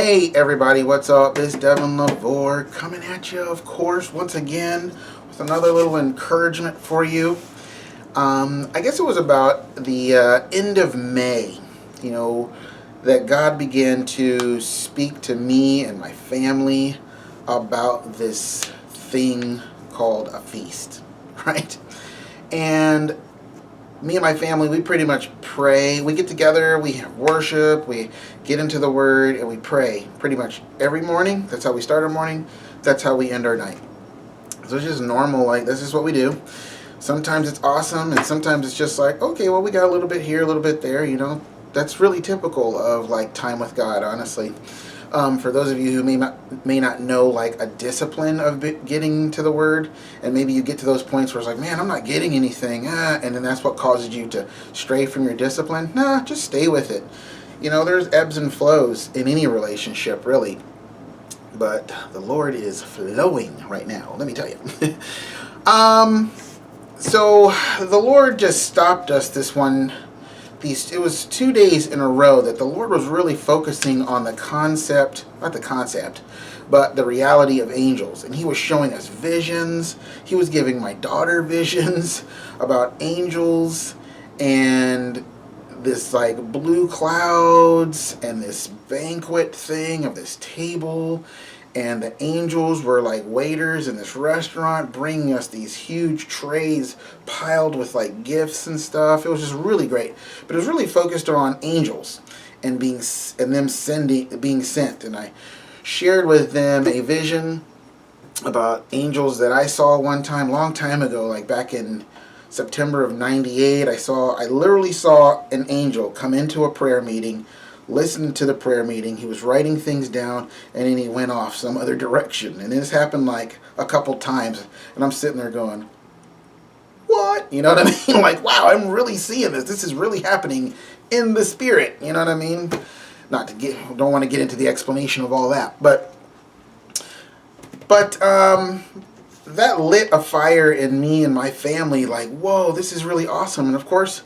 Hey everybody, what's up? It's Devin LaVore coming at you, of course, once again with another little encouragement for you. I guess it was about the end of May, that God began to speak to me and my family about this thing called a feast, right? And me and my family, we pretty much pray. We get together, we have worship, we get into the Word, and we pray pretty much every morning. That's how we start our morning. That's how we end our night. So it's just normal, like, this is what we do. Sometimes it's awesome, and sometimes it's just like, okay, well, we got a little bit here, a little bit there, That's really typical of, like, time with God, honestly. For those of you who may not know, like, a discipline of getting to the Word, and maybe you get to those points where it's like, man, I'm not getting anything, and then that's what causes you to stray from your discipline. Nah, just stay with it. There's ebbs and flows in any relationship, really. But the Lord is flowing right now, let me tell you. So the Lord just stopped us it was 2 days in a row that the Lord was really focusing on not the concept, but the reality of angels. And He was showing us visions. He was giving my daughter visions about angels and this like blue clouds and this banquet thing of this table. And the angels were like waiters in this restaurant bringing us these huge trays piled with like gifts and stuff. It was just really great. But it was really focused on angels and being sent. And I shared with them a vision about angels that I saw one time, long time ago, like back in September of '98. I literally saw an angel come into a prayer meeting, listened to the prayer meeting. He was writing things down, and then he went off some other direction. And this happened like a couple times, and I'm sitting there going, what? You know what I mean? Like, wow, I'm really seeing this. This is really happening in the spirit. You know what I mean? Don't want to get into the explanation of all that, but that lit a fire in me and my family. Like, whoa, this is really awesome. And of course,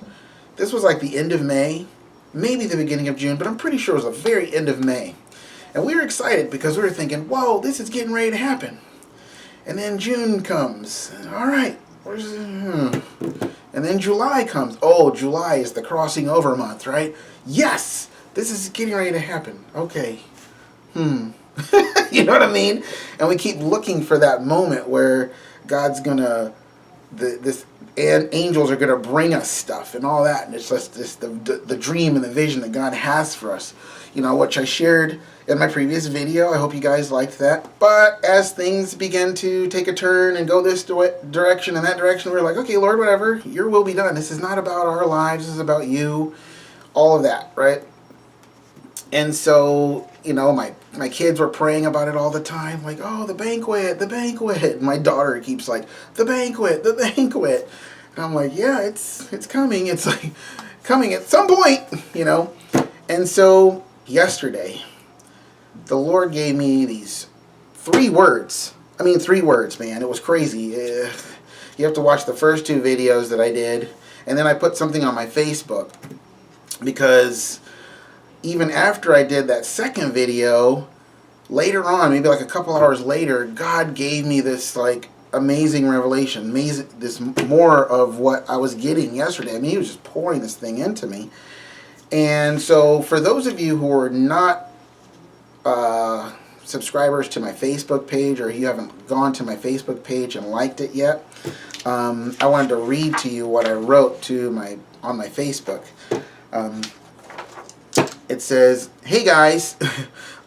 this was like the end of May. Maybe the beginning of June, but I'm pretty sure it was the very end of May. And we were excited because we were thinking, whoa, this is getting ready to happen. And then June comes. All right. And then July comes. Oh, July is the crossing over month, right? Yes, this is getting ready to happen. Okay. You know what I mean? And we keep looking for that moment where God's going to, and angels are going to bring us stuff and all that. And it's just the dream and the vision that God has for us, which I shared in my previous video. I hope you guys liked that. But as things begin to take a turn and go this direction and that direction, we're like, okay, Lord, whatever, your will be done. This is not about our lives. This is about you. All of that, right? And so, my kids were praying about it all the time. Like, oh, the banquet, the banquet. And my daughter keeps like, the banquet, the banquet. And I'm like, yeah, it's coming. It's like coming at some point, And so yesterday, the Lord gave me these 3 words. I mean, 3 words, man. It was crazy. You have to watch the first 2 videos that I did. And then I put something on my Facebook because even after I did that second video, later on, maybe like a couple hours later, God gave me this like amazing revelation, this more of what I was getting yesterday. I mean, He was just pouring this thing into me. And so for those of you who are not subscribers to my Facebook page, or you haven't gone to my Facebook page and liked it yet, I wanted to read to you what I wrote on my Facebook. It says, hey guys,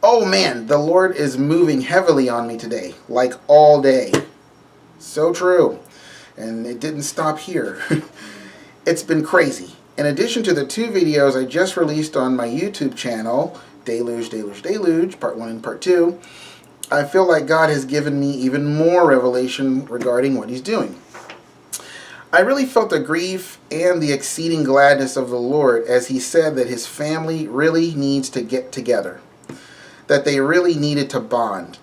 oh man, the Lord is moving heavily on me today, like all day. So true. And it didn't stop here. It's been crazy. In addition to the 2 videos I just released on my YouTube channel, Deluge, Part 1 and Part 2, I feel like God has given me even more revelation regarding what He's doing. I really felt the grief and the exceeding gladness of the Lord as He said that His family really needs to get together, that they really needed to bond.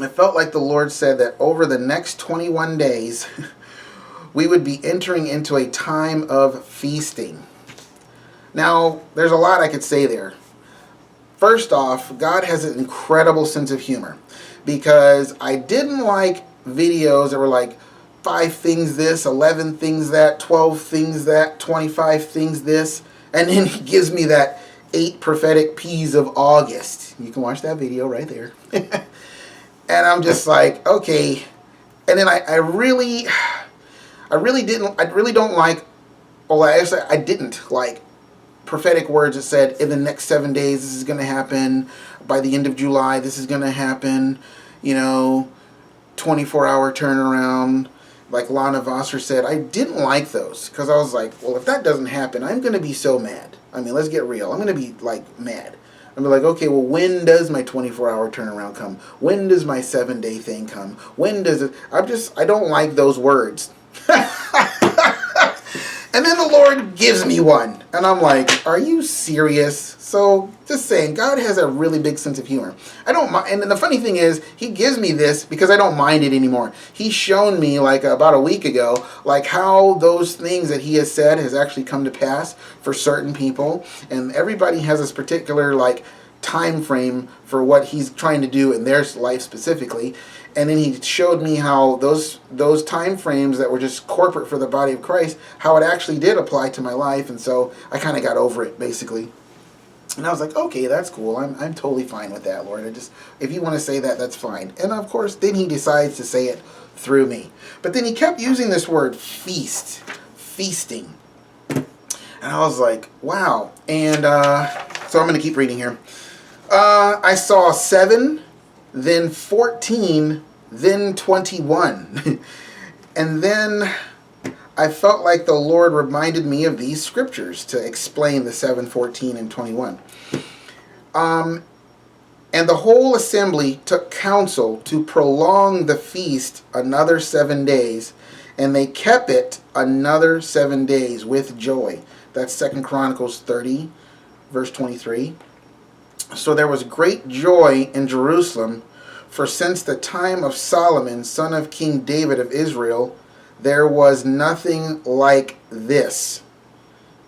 I felt like the Lord said that over the next 21 days, we would be entering into a time of feasting. Now, there's a lot I could say there. First off, God has an incredible sense of humor, because I didn't like videos that were like 5 things this, 11 things that, 12 things that, 25 things this, and then he gives me that 8 prophetic P's of August. You can watch that video right there. And I'm just like, okay. And then I really don't like, well, actually I didn't like prophetic words that said in the next 7 days this is going to happen, by the end of July this is going to happen, 24-hour turnaround, like Lana Vosser said. I didn't like those, because I was like, well, if that doesn't happen, I'm going to be so mad. I mean, let's get real. I'm going to be like mad. I'm like, okay, well, when does my 24-hour turnaround come? When does my 7-day thing come? When does it? I don't like those words. And then the Lord gives me one. And I'm like, are you serious? So, just saying, God has a really big sense of humor. I don't mind. And then the funny thing is, he gives me this because I don't mind it anymore. He's shown me, like, about a week ago, like, how those things that he has said has actually come to pass for certain people. And everybody has this particular, like, time frame for what he's trying to do in their life specifically. And then he showed me how those time frames that were just corporate for the body of Christ, how it actually did apply to my life. And so I kind of got over it, basically. And I was like, okay, that's cool. I'm totally fine with that, Lord. If you want to say that, that's fine. And of course, then he decides to say it through me. But then he kept using this word feast, feasting. And I was like, wow. And so I'm going to keep reading here. I saw 7, then 14, then 21. And then I felt like the Lord reminded me of these scriptures to explain the 7, 14, and 21. And the whole assembly took counsel to prolong the feast another 7 days, and they kept it another 7 days with joy. That's 2 Chronicles 30, verse 23. So there was great joy in Jerusalem, for since the time of Solomon, son of King David of Israel, there was nothing like this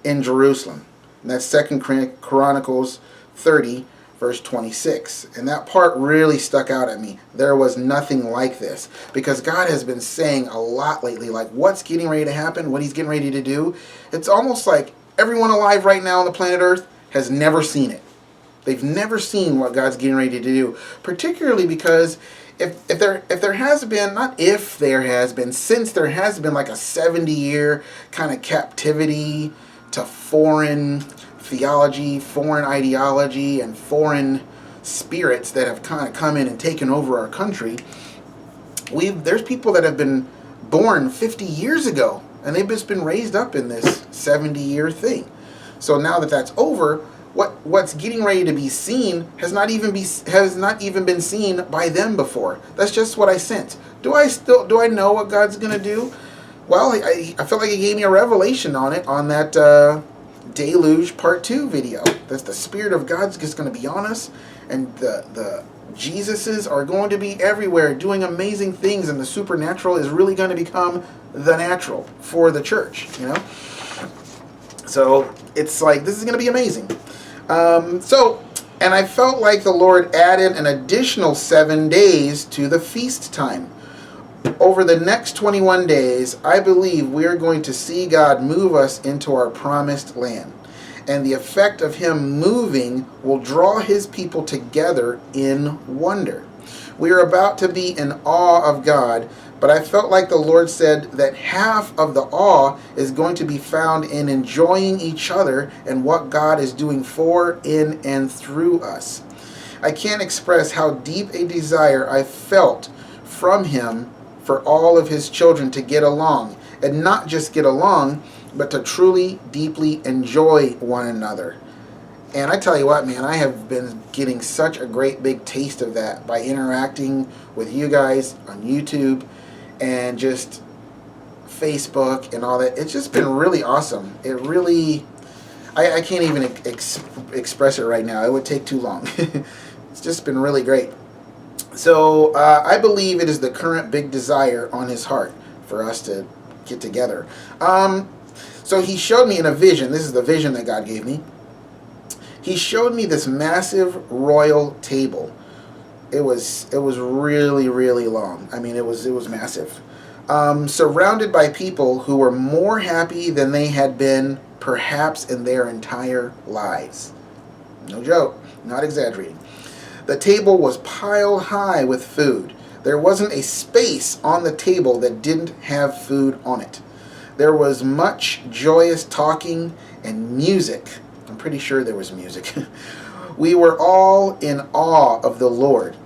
in Jerusalem. And that's 2 Chronicles 30, verse 26. And that part really stuck out at me. There was nothing like this. Because God has been saying a lot lately, like what's getting ready to happen, what he's getting ready to do. It's almost like everyone alive right now on the planet Earth has never seen it. They've never seen what God's getting ready to do. Particularly because if there has been, not if there has been, since there has been like a 70-year kind of captivity to foreign theology, foreign ideology, and foreign spirits that have kind of come in and taken over our country, there's people that have been born 50 years ago, and they've just been raised up in this 70-year thing. So now that that's over, what's getting ready to be seen has not even been seen by them before. That's just what I sense. Do I know what God's gonna do? Well, I felt like he gave me a revelation on it on that Deluge Part 2 video. That the Spirit of God's just gonna be on us, and the Jesuses are going to be everywhere doing amazing things, and the supernatural is really going to become the natural for the church, So it's like, this is going to be amazing. And I felt like the Lord added an additional 7 days to the feast time. Over the next 21 days, I believe we are going to see God move us into our promised land. And the effect of him moving will draw his people together in wonder. We are about to be in awe of God, but I felt like the Lord said that half of the awe is going to be found in enjoying each other and what God is doing for, in, and through us. I can't express how deep a desire I felt from him for all of his children to get along, and not just get along, but to truly, deeply enjoy one another. And I tell you what, man, I have been getting such a great big taste of that by interacting with you guys on YouTube and just Facebook and all that. It's just been really awesome. It really, I can't even express it right now. It would take too long. It's just been really great. So I believe it is the current big desire on his heart for us to get together. So he showed me in a vision. This is the vision that God gave me. he showed me this massive royal table. It was really, really long. I mean, it was massive. Surrounded by people who were more happy than they had been perhaps in their entire lives. No joke, not exaggerating. The table was piled high with food. There wasn't a space on the table that didn't have food on it. There was much joyous talking and music. I'm pretty sure there was music. We were all in awe of the Lord,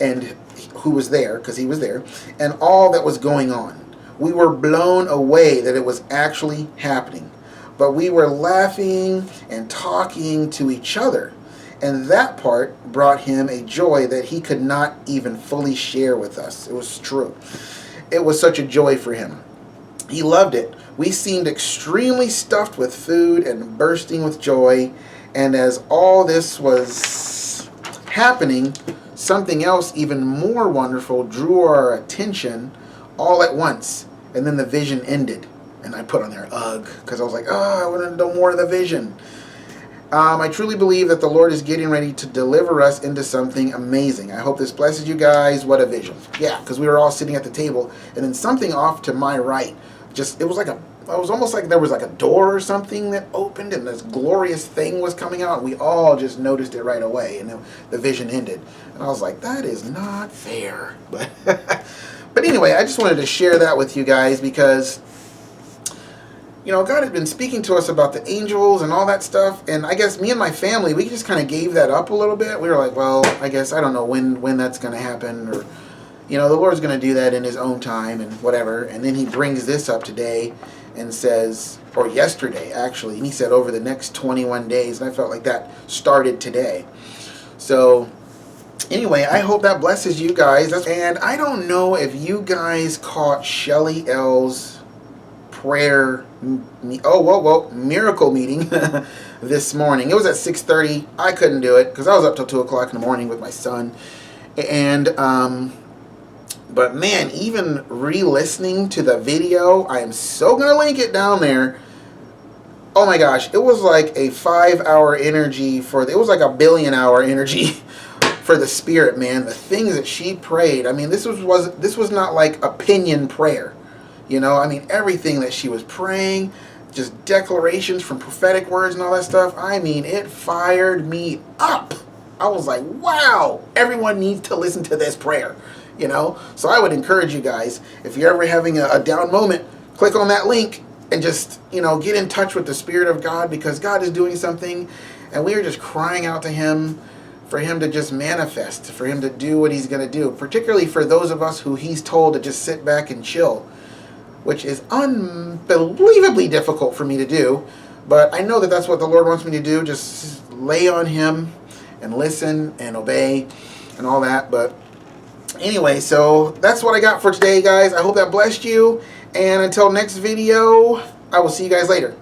and who was there, because he was there, and all that was going on. We were blown away that it was actually happening. But we were laughing and talking to each other. And that part brought him a joy that he could not even fully share with us. It was true. It was such a joy for him. He loved it. We seemed extremely stuffed with food and bursting with joy. And as all this was happening, something else even more wonderful drew our attention all at once. And then the vision ended. And I put on there, ugh, because I was like, oh, I want to know more of the vision. I truly believe that the Lord is getting ready to deliver us into something amazing. I hope this blesses you guys. What a vision. Yeah, because we were all sitting at the table, and then something off to my right, it was almost like there was like a door or something that opened, and this glorious thing was coming out, and we all just noticed it right away, and then the vision ended. And I was like, that is not fair. But anyway, I just wanted to share that with you guys because, you know, God had been speaking to us about the angels and all that stuff, and I guess me and my family, we just kind of gave that up a little bit. We were like, well, I guess I don't know when that's going to happen, or, you know, the Lord's going to do that in his own time and whatever. And then he brings this up today and says, or yesterday actually, and he said over the next 21 days, and I felt like that started today. So anyway, I hope that blesses you guys. And I don't know if you guys caught Shelly L's prayer, miracle meeting this morning. It was at 6:30. I couldn't do it because I was up till 2 o'clock in the morning with my son. And but man, even re-listening to the video, I am so gonna link it down there. Oh my gosh, it was like a 5-hour energy it was like a 1 billion hour energy for the Spirit, man. The things that she prayed. I mean, this was not like opinion prayer. You know, I mean, everything that she was praying, just declarations from prophetic words and all that stuff. I mean, it fired me up. I was like, wow, everyone needs to listen to this prayer, you know. So I would encourage you guys, if you're ever having a down moment, click on that link and just, you know, get in touch with the Spirit of God, because God is doing something, and we are just crying out to him for him to just manifest, for him to do what he's going to do, particularly for those of us who he's told to just sit back and chill, which is unbelievably difficult for me to do. But I know that that's what the Lord wants me to do, just lay on him and listen and obey and all that. But anyway, so that's what I got for today, guys. I hope that blessed you. And until next video, I will see you guys later.